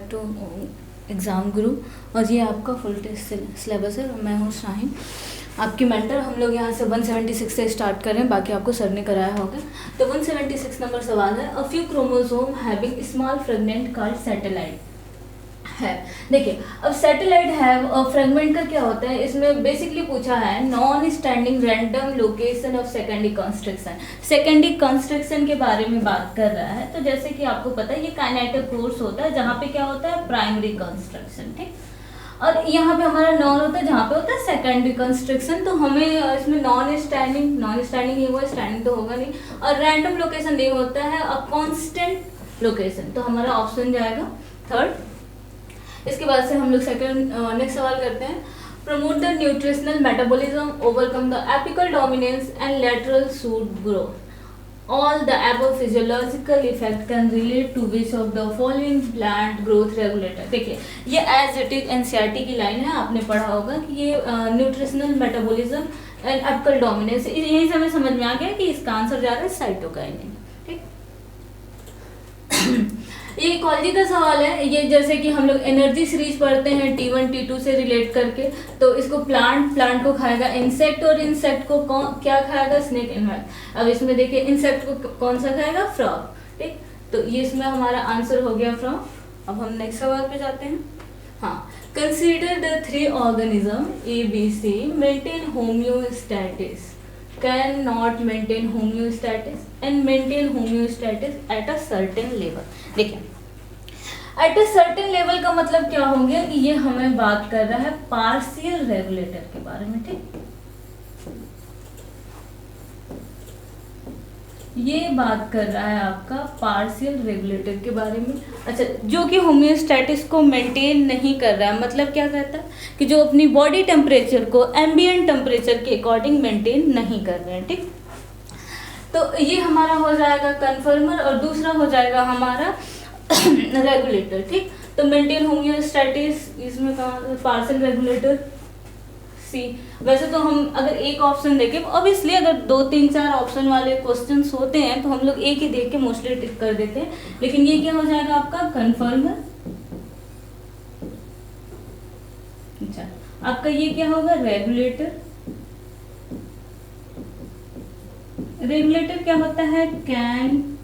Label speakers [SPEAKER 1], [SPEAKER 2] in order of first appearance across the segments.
[SPEAKER 1] Back to exam गुरु। और ये आपका फुल टेस्ट सिलेबस है और मैं हूँ शाहिन, आपकी मेंटर। हम लोग यहाँ से 176 से स्टार्ट कर रहे हैं, बाकी आपको सर ने कराया होगा। तो 176 नंबर सवाल है, a few chromosome having small fragment called satellite है। देखिए, अब सैटेलाइट है फ्रेगमेंट का क्या होता है, इसमें बेसिकली पूछा है non standing random location of secondary constriction. Secondary constriction के बारे में बात कर रहा है। तो जैसे कि आपको पता है ये काइनेटिक कोर्स होता है जहाँ पे क्या होता है प्राइमरी कंस्ट्रक्शन, ठीक। और यहाँ पे हमारा नॉन होता है जहाँ पे होता है सेकेंडरी कंस्ट्रक्शन। तो हमें इसमें नॉन स्टैंडिंग ही हुआ, स्टैंडिंग तो होगा नहीं। और रैंडम लोकेशन नहीं होता है, अ कांस्टेंट लोकेशन। तो हमारा ऑप्शन जाएगा थर्ड। इसके बाद से हम लोग नेक्स्ट सवाल करते हैं, promote the nutritional metabolism, overcome the apical dominance and lateral shoot growth. All the above physiological effect can relate to which of the following plant growth regulator. देखिए, ये एज इट इज एनसीईआरटी की line है, आपने पढ़ा होगा कि ये nutritional metabolism and apical dominance, यही से हमें समझ में आ गया कि इसका आंसर जा रहा है साइटोकाइनिन, ठीक। ये इकोलॉजी का सवाल है। ये जैसे कि हम लोग एनर्जी सीरीज पढ़ते हैं T1 T2 से रिलेट करके, तो इसको प्लांट को खाएगा इंसेक्ट, और इंसेक्ट को क्या खाएगा, स्नेक इनसेक्ट। अब इसमें देखिए इंसेक्ट को कौन सा खाएगा, फ्रॉग, ठीक। तो ये इसमें हमारा आंसर हो गया फ्रॉग। अब हम नेक्स्ट सवाल पे जाते हैं। हाँ, consider the 3 organism ABC maintain homeostasis, can not maintain homeostasis and maintain homeostasis at a certain level. देखिए, एट अ सर्टेन लेवल का मतलब क्या हो गया कि ये हमें बात कर रहा है पार्शियल रेगुलेटर के बारे में, ठीक। ये बात कर रहा है आपका पार्शियल रेगुलेटर के बारे में। अच्छा, जो कि होम्योस्टैटिस को मेंटेन नहीं कर रहा है, मतलब क्या कहता है कि जो अपनी बॉडी टेम्परेचर को एम्बिएंट टेम्परेचर के अकॉर्डिंग मेंटेन नहीं कर रहे हैं, ठीक। तो ये हमारा हो जाएगा कन्फर्मर, और दूसरा हो जाएगा हमारा रेगुलेटर, ठीक। तो मेंटेन होम्योस्टैटिस, इसमें कहाँ पार्शियल रेगुलेटर सी। वैसे तो हम अगर एक ऑप्शन देखें, अब इसलिए अगर 2 3 4 ऑप्शन वाले क्वेश्चंस होते हैं तो हम लोग एक ही देख के मोस्टली टिक कर देते हैं, लेकिन ये क्या हो जाएगा आपका कन्फर्मर। अच्छा, आपका ये क्या होगा रेगुलेटर। रेगुलेटर क्या होता है, can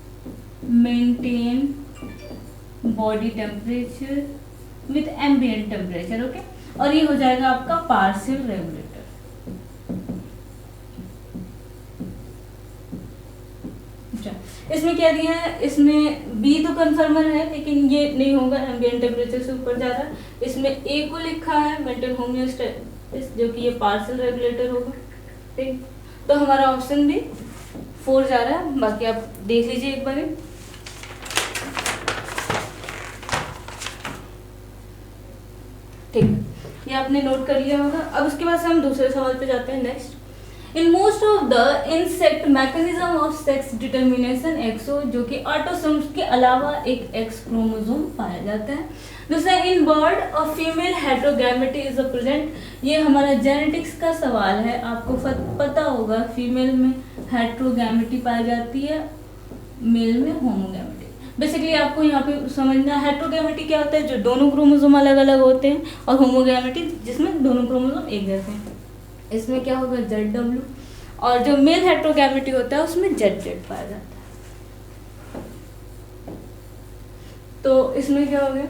[SPEAKER 1] maintain body temperature with ambient temperature, okay. और ये हो जाएगा आपका पार्शियल रेगुलेटर। अच्छा, इसमें क्या दिया है, इसमें बी तो कन्फर्मर है लेकिन ये नहीं होगा, एम्बिएंट टेम्परेचर से ऊपर जा रहा है। इसमें ए को लिखा है मेंटेन होम्योस्टैटिस, जो कि ये पार्शियल रेगुलेटर होगा, ठीक। तो हमारा ऑप्शन भी 4 जा रहा है। बाकी आप देख लीजिए एक बार, ठीक। ये आपने नोट कर लिया होगा। अब उसके बाद से हम दूसरे सवाल पे जाते हैं। Next, in most of the insect mechanism of sex determination XO, जो कि ऑटोसोम्स के अलावा एक एक्स क्रोमोसोम पाया जाता है। दूसरा, in bird a female heterogamety is a present. ये हमारा जेनेटिक्स का सवाल है, आपको पता होगा फीमेल में हेट्रोगैमेटी पाई जाती है, मेल में होमोगैमेटी। बेसिकली आपको यहाँ पे समझना है हेट्रोगैमेटी क्या होता है, जो दोनों क्रोमोसोम अलग अलग होते हैं, और होमोगैमेटी जिसमें दोनों क्रोमोसोम एक जैसे हैं। इसमें क्या होगा ZW, और जो मेल हेट्रोगैमेटी होता है उसमें ZZ पाया जाता है। तो इसमें क्या हो गया,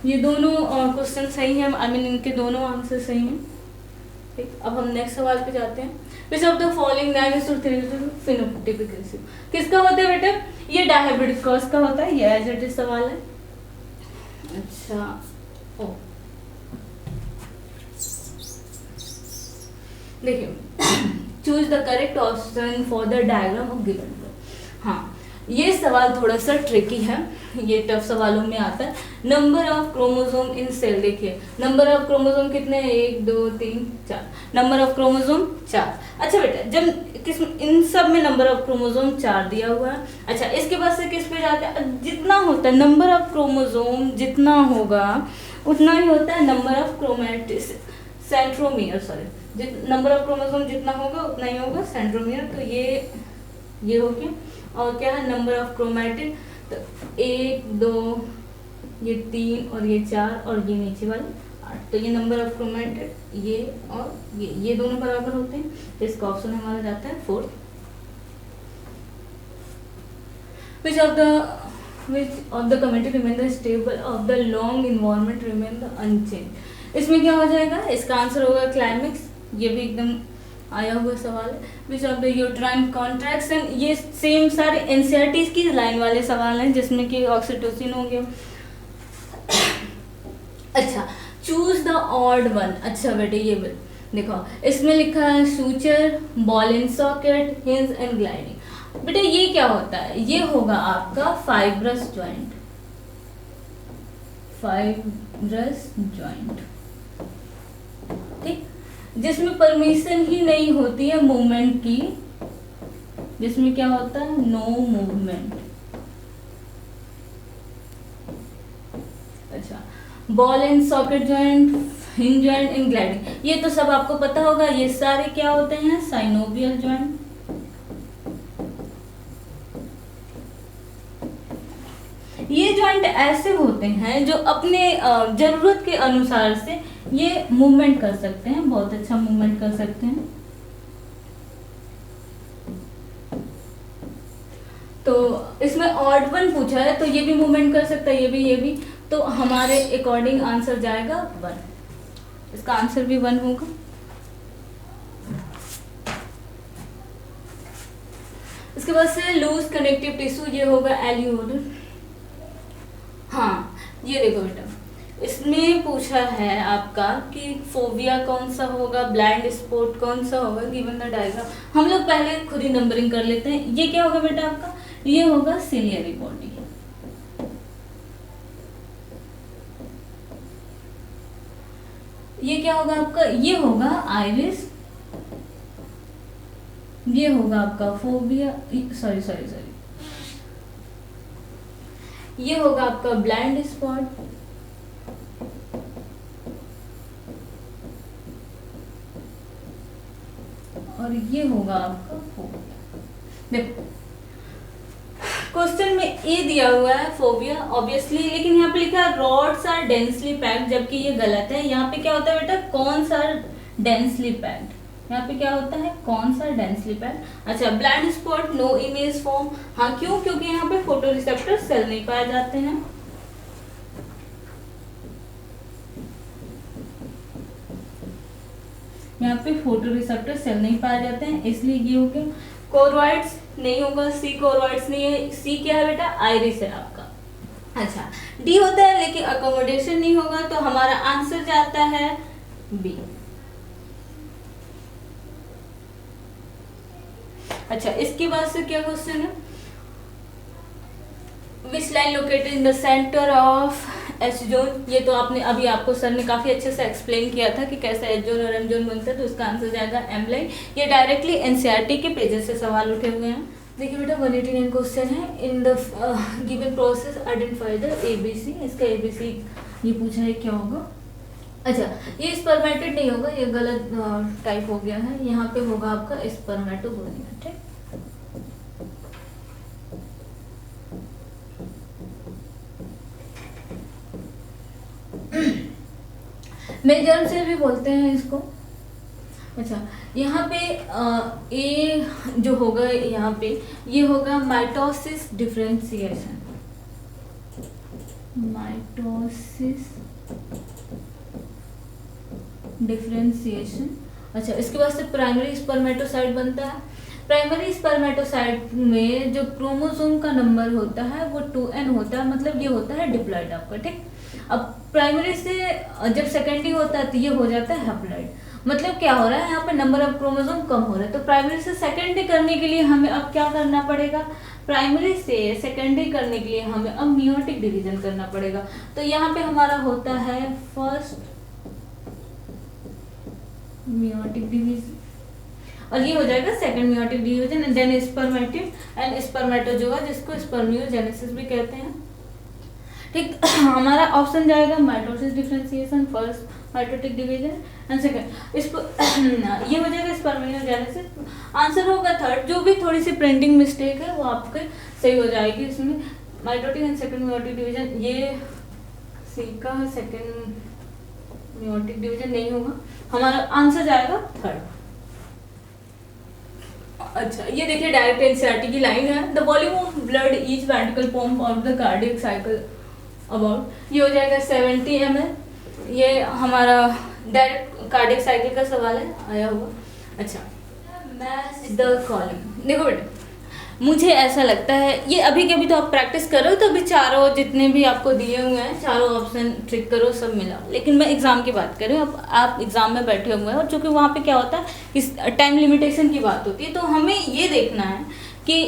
[SPEAKER 1] ये दोनों क्वेश्चन सही हैं, आई मीन इनके दोनों आंसर सही हैं, ठीक। अब हम नेक्स्ट सवाल पे जाते हैं। विच of the following phenotypic ratio किसका होता है बेटा, ये डायबिटिक कॉज का होता है, ये एज इट इज सवाल है। अच्छा, ओ देखिए, choose the correct option for the diagram of given. हाँ, ये सवाल थोड़ा सा ट्रिकी है, ये टफ सवालों में आता है। Number of chromosome in cell, देखिए नंबर ऑफ क्रोमोसोम कितने हैं, 1 2 3 4, नंबर ऑफ क्रोमोसोम 4। अच्छा बेटा, जब किस इन सब में नंबर ऑफ क्रोमोसोम 4 दिया हुआ है। अच्छा, इसके बाद से किस पे जाते हैं, जितना होता है नंबर ऑफ क्रोमोसोम जितना होगा उतना ही होता है number of chromatids centromere, sorry, number of chromosome जितना होगा उतना ही होगा सेंट्रोमियर। तो ये हो गया। और क्या है, नंबर ऑफ क्रोमैटिन, तो 1 2 ये 3 और ये 4 और ये नीचे वाले 8। तो ये नंबर ऑफ क्रोमेटिड ये और ये दोनों बराबर होते हैं, तो इसका ऑप्शन हमारा जाता है 4। Which of the chromatic remain the stable of the long environment remain the unchanged। इसमें क्या हो जाएगा, इसका आंसर होगा क्लाइमेक्स। ये भी एकदम आया हुआ सवाल है। विच ऑफ द यूट्राइन कॉन्ट्रैक्शन, ये सेम सारे एनसीईआरटी की लाइन वाले सवाल हैं जिसमें कि ऑक्सीटोसिन हो गया। अच्छा, चूज द ऑड वन। अच्छा बेटे ये देखो इसमें लिखा है suture, ball in socket, hinge and gliding. बेटे ये क्या होता है, ये होगा आपका फाइब्रस जॉइंट, फाइब्रस जॉइंट, ठीक, जिसमें परमिशन ही नहीं होती है मूवमेंट की, जिसमें क्या होता है, नो मूवमेंट। अच्छा, ball and socket joint, hinge joint and gliding, ये तो सब आपको पता होगा। ये सारे क्या होते हैं, साइनोवियल जॉइंट। ये जॉइंट ऐसे होते हैं जो अपने जरूरत के अनुसार से ये मूवमेंट कर सकते हैं, बहुत अच्छा मूवमेंट कर सकते हैं। तो इसमें ऑड वन पूछा है, तो ये भी मूवमेंट कर सकता है, ये भी। तो हमारे अकॉर्डिंग आंसर जाएगा 1। इसका आंसर भी 1 होगा। इसके बाद से लूज कनेक्टिव टिश्यू, ये होगा एल्यूमिनियम। हाँ, ये देखो बेटा, इसमें पूछा है आपका कि फोबिया कौन सा होगा, ब्लाइंड स्पॉट कौन सा होगा, गिवन द डायग्राम। हम लोग पहले खुद ही नंबरिंग कर लेते हैं। ये क्या होगा बेटा आपका, ये होगा सिलियरी बॉडी। ये क्या होगा आपका, ये होगा आइरिस। ये होगा आपका फोबिया, सॉरी, ये होगा आपका ब्लाइंड स्पॉट। और ये होगा आपका फोबिया। देखो क्वेश्चन में ए दिया हुआ है फोबिया ऑब्वियसली, लेकिन यहाँ पे लिखा है रॉड्स आर डेंसली पैक्ड, जबकि ये गलत है। यहाँ पे क्या होता है बेटा, कौन सा डेंसली पैक्ड, यहाँ पे क्या होता है, कौन सा डेंसली पैक्ड। अच्छा, blind spot, no image form. हाँ, क्यों, क्योंकि यहाँ पे फोटो रिसेप्टर सेल नहीं पाए जाते हैं। यहाँ पे फोटो रिसेप्टर सेल नहीं पाए जाते हैं, इसलिए ये हो गया। कोरॉइड्स नहीं होगा, सी कोरॉइड्स नहीं है। सी क्या है बेटा, आइरिस है आपका। अच्छा, डी होता है लेकिन अकोमोडेशन नहीं होगा, तो हमारा आंसर जाता है बी। अच्छा, इसके बाद से क्या क्वेश्चन है, which line located in the centre of H zone. ये तो आपने अभी आपको सर ने काफी अच्छे से एक्सप्लेन किया था कि कैसे एच जोन और एम जोन बनता है, तो इसका आंसर जाएगा एम लाइन। ये डायरेक्टली एनसीईआरटी के पेजेस से सवाल उठे हुए हैं। देखिए बेटा 189 क्वेश्चन है, in the given process identify the ABC. इसका एबीसी ये पूछा है, क्या होगा। अच्छा, ये स्पर्मेटेड नहीं होगा, ये गलत टाइप हो गया है। यहाँ पे होगा आपका स्पर्मेटोगोनिया, ठीक। मेजर्म सेल भी बोलते हैं इसको। अच्छा, यहाँ पे ए जो होगा, यहाँ पे ये होगा माइटोसिस डिफरेंशिएशन, माइटोसिस डिफरेंशिएशन। अच्छा, इसके बाद से प्राइमरी स्पर्मेटोसाइट बनता है। प्राइमरी स्पर्मेटोसाइट में जो क्रोमोसोम का नंबर होता है वो 2n होता है, मतलब ये होता है डिप्लॉइड आपका, ठीक। अब प्राइमरी से जब सेकेंडरी होता है तो ये हो जाता है हैप्लॉइड। मतलब क्या हो रहा है, यहाँ पे नंबर ऑफ क्रोमोसोम कम हो रहा है। तो प्राइमरी से सेकेंडरी करने के लिए हमें अब क्या करना पड़ेगा, प्राइमरी से सेकेंडरी करने के लिए हमें अब मियोटिक डिवीजन करना पड़ेगा। तो यहाँ पे हमारा होता है फर्स्ट मियोटिक डिवीजन, और ये हो जाएगा second meiotic division, and then spermatids and spermatozoa, जिसको स्पर्मियोजेनेसिस भी कहते हैं, ठीक। हमारा ऑप्शन जाएगा mitosis differentiation, first mitotic division and second ये हो जाएगा स्पर्मियोजेनेसिस। आंसर होगा थर्ड। जो भी थोड़ी सी प्रिंटिंग मिस्टेक है वो आपके सही हो जाएगी। इसमें mitotic and second meiotic division, ये सी का सेकेंड मेयोटिक डिवीजन नहीं होगा, हमारा आंसर जाएगा थर्ड। अच्छा, ये देखिए डायरेक्ट एनसीईआरटी की लाइन है, the volume of blood each ventricle pump of the cardiac cycle about, ये हो जाएगा 70 ml। ये हमारा डायरेक्ट कार्डियक साइकिल का सवाल है, आया हुआ। अच्छा, मैच द कॉलम। देखो बेटा, मुझे ऐसा लगता है ये अभी के अभी तो आप प्रैक्टिस करो, तो अभी चारों जितने भी आपको दिए हुए हैं चारों ऑप्शन ट्रिक करो, सब मिला। लेकिन मैं एग्जाम की बात कर रही हूँ, अब आप एग्जाम में बैठे हुए हैं और चूंकि वहाँ पे क्या होता है, इस टाइम लिमिटेशन की बात होती है, तो हमें ये देखना है कि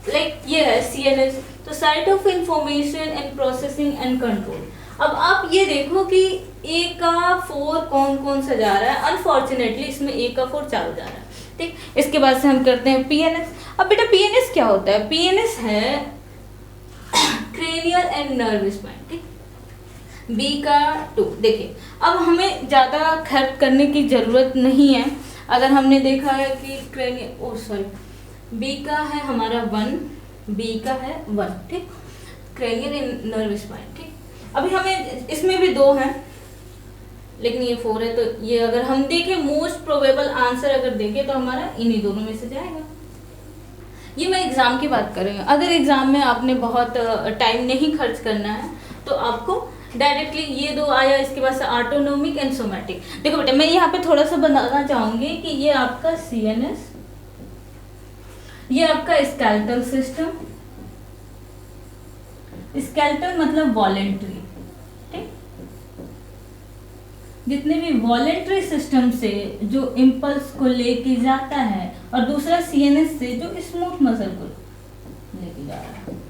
[SPEAKER 1] लाइक ये है CNS, तो site of information and processing and control. अब आप ये देखो कि A का 4 कौन कौन सा जा रहा है, अनफॉर्चुनेटली इसमें A का 4 चालू जा रहा है, ठीक। इसके बाद से हम करते हैं PNS। अब बेटा PNS क्या होता है, PNS है क्रेनियल एंड नर्व स्पाइन, ठीक। B का 2, देखिए अब हमें ज़्यादा खर्च करने की ज़रूरत नहीं है। अगर हमने देखा है कि B का है हमारा 1, B का है 1, ठीक, क्रेनियल एंड नर्व स्पाइन, ठीक। अभी हमें इसमें भी 2 हैं, लेकिन ये 4 है, तो ये अगर हम देखें मोस्ट प्रोबेबल आंसर अगर देखें तो हमारा इन्हीं दोनों में से जाएगा। ये मैं एग्जाम की बात कर रही हूँ। अगर एग्जाम में आपने बहुत टाइम नहीं खर्च करना है तो आपको डायरेक्टली ये 2 आया, इसके बाद से ऑटोनोमिक एंड सोमैटिक। देखो बेटा, मैं यहाँ पे थोड़ा सा बताना चाहूंगी कि ये आपका CNS, ये आपका स्केलेटल सिस्टम, स्केलेटल मतलब वॉलेंट्री, ठीक। जितने भी वॉलेंट्री सिस्टम से जो इम्पल्स को लेके जाता है, और दूसरा CNS से जो स्मूथ मसल को लेके जा रहा है,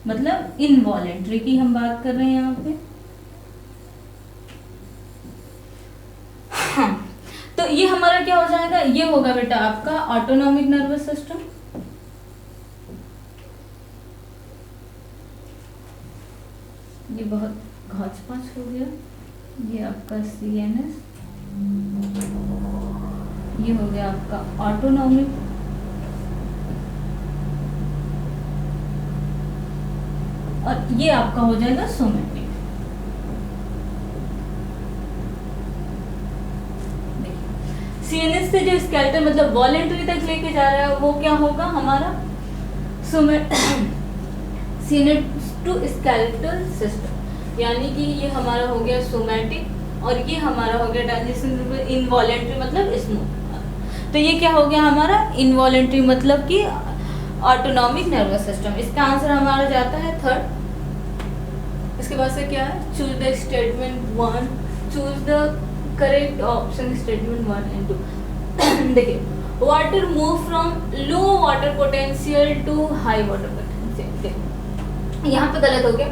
[SPEAKER 1] मतलब इनवॉलेंट्री की हम बात कर रहे हैं यहाँ पे। हाँ, तो ये हमारा क्या हो जाएगा, ये होगा बेटा आपका ऑटोनॉमिक नर्वस सिस्टम, ये बहुत घाच-पाच हो गया, ये आपका CNS, ये हो गया आपका ऑटोनॉमिक, और ये आपका हो जाएगा सोमैटिक। CNS से जो स्केलेटल मतलब वॉलेंट्री तक लेके जा रहा है वो क्या होगा हमारा CNS टू स्केलेटल सिस्टम, यानी कि ये हमारा हो गया सोमैटिक, और ये हमारा हो गया ट्रांजिशन इनवॉलेंट्री मतलब स्मूथ। तो ये क्या हो गया हमारा इनवॉलेंट्री मतलब कि ऑटोनॉमिक नर्वस सिस्टम। इसका आंसर हमारा जाता है थर्ड। इसके बाद से क्या है, choose the statement 1, choose the correct option statement 1 and 2। देखिए, water move from low water potential to high water potential, यहाँ पे गलत हो गया।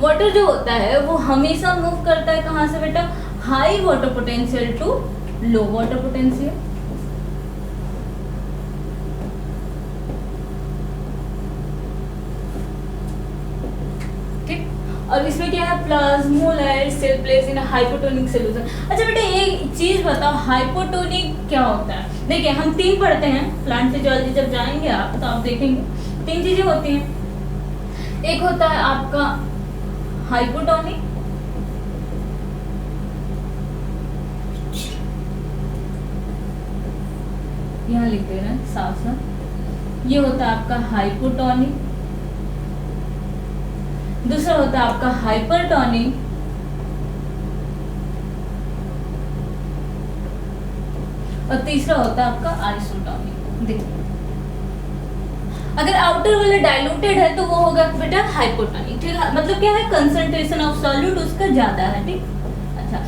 [SPEAKER 1] वाटर जो होता है वो हमेशा मूव करता है कहाँ से बेटा, high water potential to low water potential. और इसमें क्या है, plasmolysed cell place in hypotonic solution. अच्छा बेटा एक चीज बताओ, हाइपोटोनिक क्या होता है। देखिए हम 3 पढ़ते हैं प्लांट फिजियोलॉजी, जब जाएंगे आप तो आप देखेंगे 3 चीजें होती हैं। एक होता है आपका हाइपोटोनिक, यहाँ लिख देना साफ साफ, ये होता है आपका हाइपोटोनिक। दूसरा होता है आपका हाइपरटोनिक, और तीसरा होता है आपका आइसोटोनिक। देखिए अगर आउटर वाला डाइल्यूटेड है तो वो होगा बेटा हाइपोटोनिक, ठीक है, मतलब क्या है, कंसंट्रेशन ऑफ सॉल्यूट उसका ज्यादा है, ठीक। अच्छा,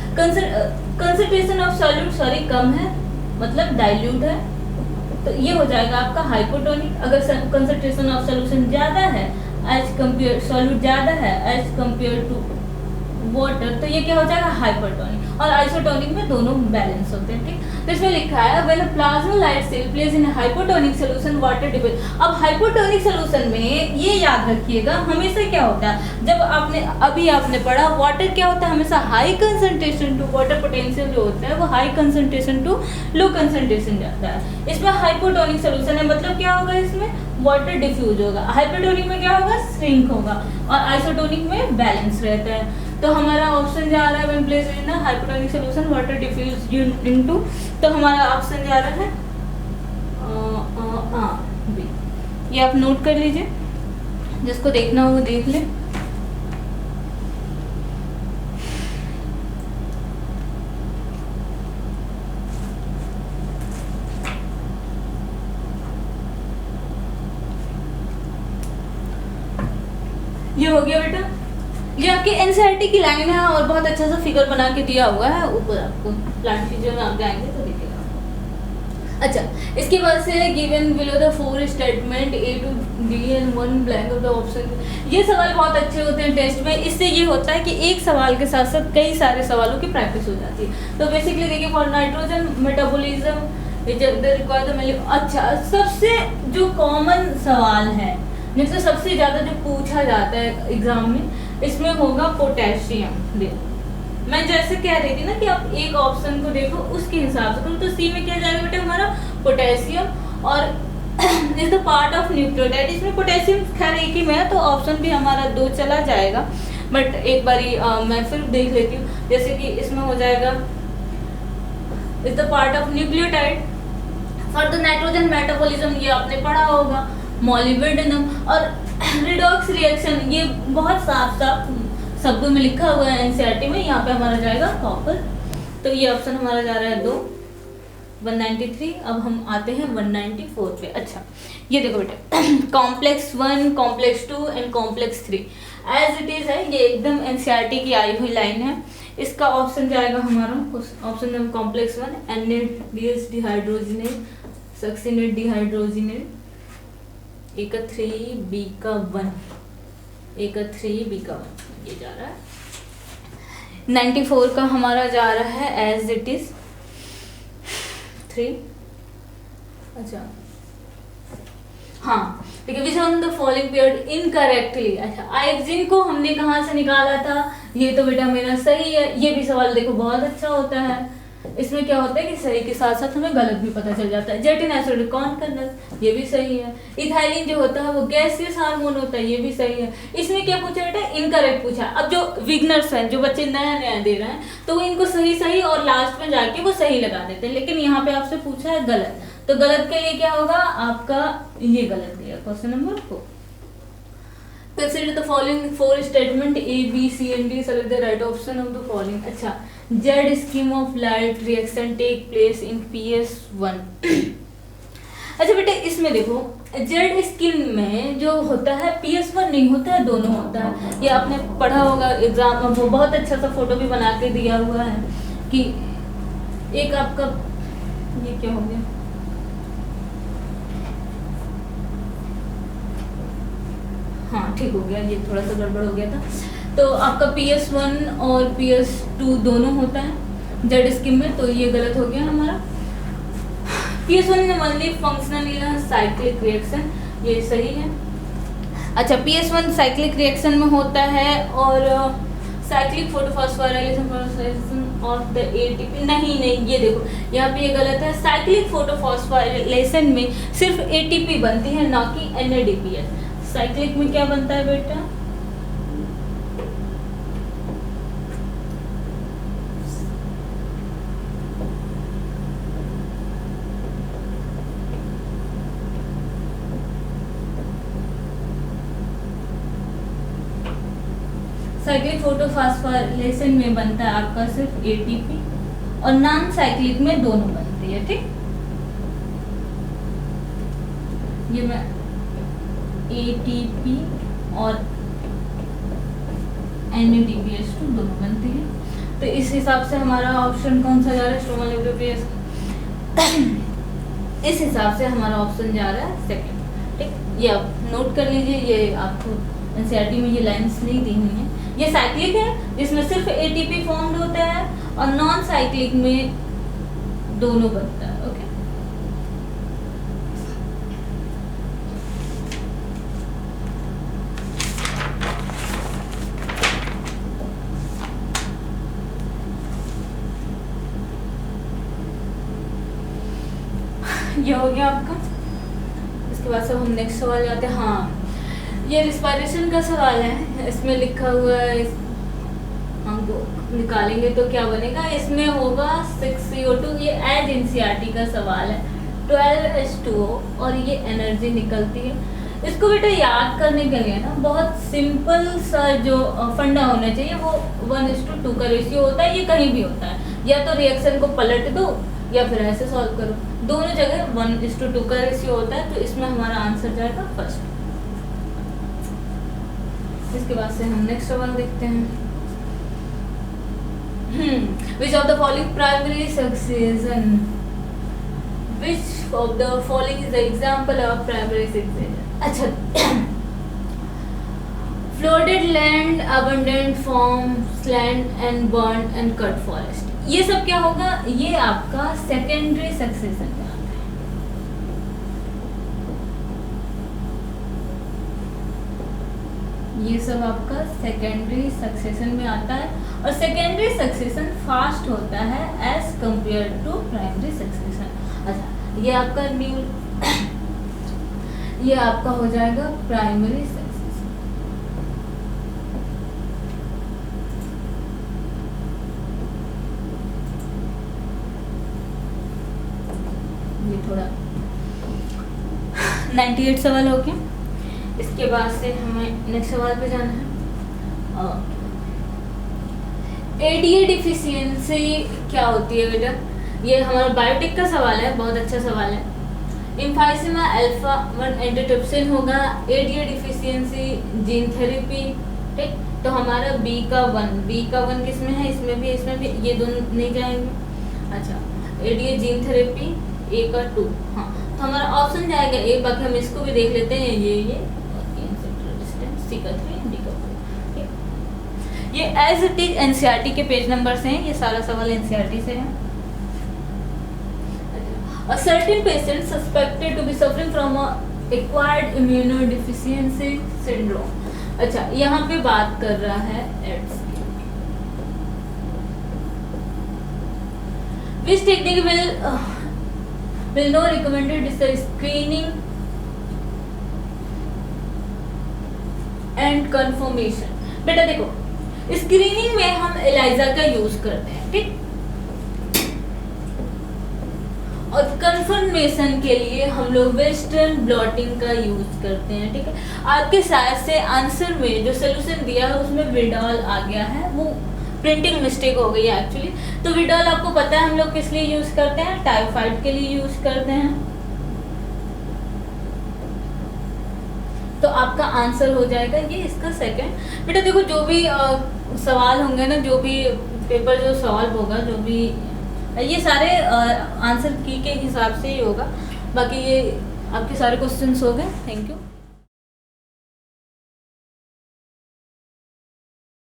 [SPEAKER 1] कंसंट्रेशन ऑफ सॉल्यूट कम है मतलब डाइल्यूट है, तो ये हो जाएगा आपका हाइपोटोनिक। अगर कंसंट्रेशन ऑफ सॉल्यूशन ज्यादा है एज कम्पेयर, सॉल्यूट ज्यादा है एज कम्पेयर टू वाटर, तो ये क्या हो जाएगा हाइपरटोनिक। और आइसोटोनिक में दोनों बैलेंस होते हैं, ठीक। तो इसमें लिखा है when a plasmolysed cell place in hypotonic solution water depend. अब हाइपोटोनिक सॉल्यूशन में ये याद रखिएगा हमेशा क्या होता है, जब आपने पढ़ा वाटर क्या होता है, हमेशा high concentration to water potential जो होता है वो high concentration to low concentration जाता है। इसमें हाइपोटोनिक सॉल्यूशन है, मतलब क्या होगा, इसमें वाटर डिफ्यूज होगा, हाइपरटोनिक में क्या होगा, श्रिंक होगा, और आइसोटोनिक में बैलेंस रहता है। तो हमारा ऑप्शन जा रहा है when placed in hypertonic solution water diffuse into, तो हमारा ऑप्शन जा रहा है बी। ये आप नोट कर लीजिए, जिसको देखना हो वो देख ले। ये हो गया बेटा, ये आपकी एनसीईआरटी की लाइन है और बहुत अच्छा सा फिगर बना के दिया हुआ है ऊपर, आपको प्लांट फीचर में आप जाएंगे तो दिखेगा। अच्छा, इसके बाद से given below the 4 statement A to D and 1 blank of the option. ये सवाल बहुत अच्छे होते हैं टेस्ट में, इससे ये होता है कि एक सवाल के साथ साथ कई सारे सवालों की प्रैक्टिस हो जाती है। तो बेसिकली देखिए, फॉर नाइट्रोजन मेटाबॉलिज्म, अच्छा सबसे जो कॉमन सवाल है, जिससे सबसे ज्यादा जो पूछा जाता है एग्जाम में, इसमें होगा पोटेशियम। देखो मैं जैसे कह रही थी ना कि आप एक ऑप्शन को देखो उसके हिसाब से करो, तो सी में क्या जाएगा बेटा हमारा पोटेशियम, और is the part of nucleotide. इसमें पोटेशियम खैर एक ही में है, तो ऑप्शन भी हमारा 2 चला जाएगा, बट एक बारी मैं फिर देख लेती हूँ। जैसे कि इसमें हो जाएगा is the part of nucleotide. For the nitrogen metabolism, ये आपने पढ़ा होगा, मॉलिब्डेनम। और रिडॉक्स रिएक्शन, ये बहुत साफ साफ शब्दों में लिखा हुआ है एनसीईआरटी में, यहाँ पे हमारा जाएगा कॉपर। तो ये ऑप्शन हमारा जा रहा है 2, 193। अब हम आते हैं 194 पे। अच्छा ये देखो बेटा, complex 1, complex 2 and complex 3 as it is है, ये एकदम एनसीईआरटी की आई हुई लाइन है। इसका ऑप्शन जाएगा हमारा option number complex 1 NADH dehydrogenase, succinate dehydrogenase, A का 3 B का 1, A का 3 B का 1, ये जा रहा है। 94 का हमारा जा रहा है एज इट इज 3। अच्छा हाँ, देखिए which one the following paired incorrectly. अच्छा आयोजिन को हमने कहाँ से निकाला था, ये तो बेटा मेरा सही है। ये भी सवाल देखो बहुत अच्छा होता है, इसमें क्या होता है कि सही के साथ साथ हमें गलत भी पता चल जाता है। जेटिन एसिड कौन कर्नल, ये भी सही है। इथाइलिन जो होता है वो गैसियस हार्मोन होता है, ये भी सही है। इसमें क्या पूछा बेटा, इनकरेक्ट पूछा। अब जो विगनर्स हैं, जो बच्चे नया नया दे रहे हैं, तो वो इनको सही सही और लास्ट में जाके वो सही लगा देते हैं, लेकिन यहाँ पे आपसे पूछा है गलत, तो गलत के लिए क्या होगा आपका, ये गलत गया question number 4। Consider the following 4 statement A, B, C and D. Select the right option of the following. अच्छा, Z scheme of light reaction take place in PS1. अच्छा बेटे इसमें देखो, Z स्कीम में जो होता है PS1 नहीं होता है, दोनों होता है। ये आपने पढ़ा होगा एग्जाम में, वो बहुत अच्छा सा फोटो भी बना के दिया हुआ है कि एक आपका, ये क्या हो गया, हाँ ठीक हो गया, ये थोड़ा सा गड़बड़ हो गया था। तो आपका PS1 और PS2 दोनों होता है जेड स्कीम में, तो ये गलत हो गया हमारा। PS1 is only functional in cyclic reaction, ये सही है। अच्छा PS1 साइक्लिक रिएक्शन में होता है, और cyclic photophosphorylation of the ATP, नहीं ये देखो यहाँ पे ये गलत है। साइक्लिक फोटोफॉस्फोराइलेशन में सिर्फ ATP बनती है, ना कि NADPH। साइक्लिक में क्या बनता है बेटा, साइक्लिक फोटोफॉस्फोराइलेशन में बनता है आपका सिर्फ ATP, और नॉन साइक्लिक में दोनों बनती है। ठीक, ये मैं ATP और NADPH2 दोनों बनती है। तो इस हिसाब से हमारा ऑप्शन कौन सा जा रहा है, स्ट्रोमा लिब्रियोप्रियस, इस हिसाब से हमारा ऑप्शन जा रहा है सेकंड। ठीक, ये आप नोट कर लीजिए, ये आपको एनसीईआरटी में ये लाइंस नहीं दी हुई हैं। ये साइक्लिक है जिसमें सिर्फ ATP फॉर्म्ड होता है, और नॉन साइक्लिक में दोनों बनता है। ओके, ये हो गया आपका। इसके इसके बाद से हम नेक्स्ट सवाल जाते हैं। हाँ, ये रिस्पायरेशन का सवाल है। इसमें लिखा हुआ है, हम निकालेंगे तो क्या बनेगा, इसमें होगा 6CO2। ये एज एनसीईआरटी का सवाल है। 12H2O और ये एनर्जी निकलती है। इसको बेटा याद करने के लिए ना बहुत सिंपल सा जो फंडा होना चाहिए, वो 1:2 का रेशियो होता है। ये कहीं भी होता है, या तो रिएक्शन को पलट दो या फिर ऐसे सॉल्व करो, दोनों जगह 1:2 का रेशियो होता है। तो इसमें हमारा आंसर जाएगा फर्स्ट। इसके बाद से हम नेक्स्ट सवाल देखते हैं। Which of the following primary succession? Which of the following is the example of primary succession? अच्छा, flooded land, abundant farms land and burned and cut forest, ये सब क्या होगा, ये आपका सेकेंडरी सक्सेशन में आता है। ये सब आपका सेकेंडरी सक्सेशन में आता है, और सेकेंडरी सक्सेशन फास्ट होता है as compare to primary succession. अच्छा, ये आपका ये आपका हो जाएगा प्राइमरी सक्सेशन। ये थोड़ा 98 सवाल हो गया। इसके बाद से हमें नेक्स्ट सवाल पे जाना है। एडीए डिफिशियंसी क्या होती है बेटा, ये हमारा बायोटिक का सवाल है, बहुत अच्छा सवाल है। इम्फाइसिमा अल्फा 1 एंटीट्रिप्सिन होगा, एडीए डिफिशियंसी जीन थेरेपी, ठीक। तो हमारा बी का वन किसमें है, इसमें भी ये दोनों नहीं जाएंगे। अच्छा, एडीए जीन थेरेपी, ए का 2, हाँ, तो हमारा ऑप्शन जाएगा ए। बाकी हम इसको भी देख लेते हैं, ये सी का 3, डी का 4। ये एज इट इज एनसीईआरटी के पेज नंबर से हैं, ये सारा सवाल एनसीईआरटी से है। A certain patient suspected to be suffering from a acquired immunodeficiency syndrome। अच्छा, यहाँ पे बात कर रहा है एड्स की। Which technique will not recommended is the screening and confirmation। बेटा देखो, स्क्रीनिंग में हम एलाइजा का यूज करते हैं, ठीक। और कंफर्मेशन के लिए हम लोग वेस्टर्न ब्लॉटिंग का यूज करते हैं, ठीक है। आपके साथ से आंसर में जो सोल्यूशन दिया है उसमें विडॉल आ गया है, वो प्रिंटिंग मिस्टेक हो गई है एक्चुअली। तो विडॉल आपको पता है हम लोग किस लिए यूज करते हैं, टाइफाइड के लिए यूज करते हैं। तो आपका आंसर हो जाएगा ये इसका सेकंड। बेटा देखो, जो भी सवाल होंगे ना, जो भी पेपर जो सॉल्व होगा, जो भी ये सारे आंसर की के हिसाब से ही होगा। बाकी ये आपके सारे क्वेश्चंस हो गए। Thank you.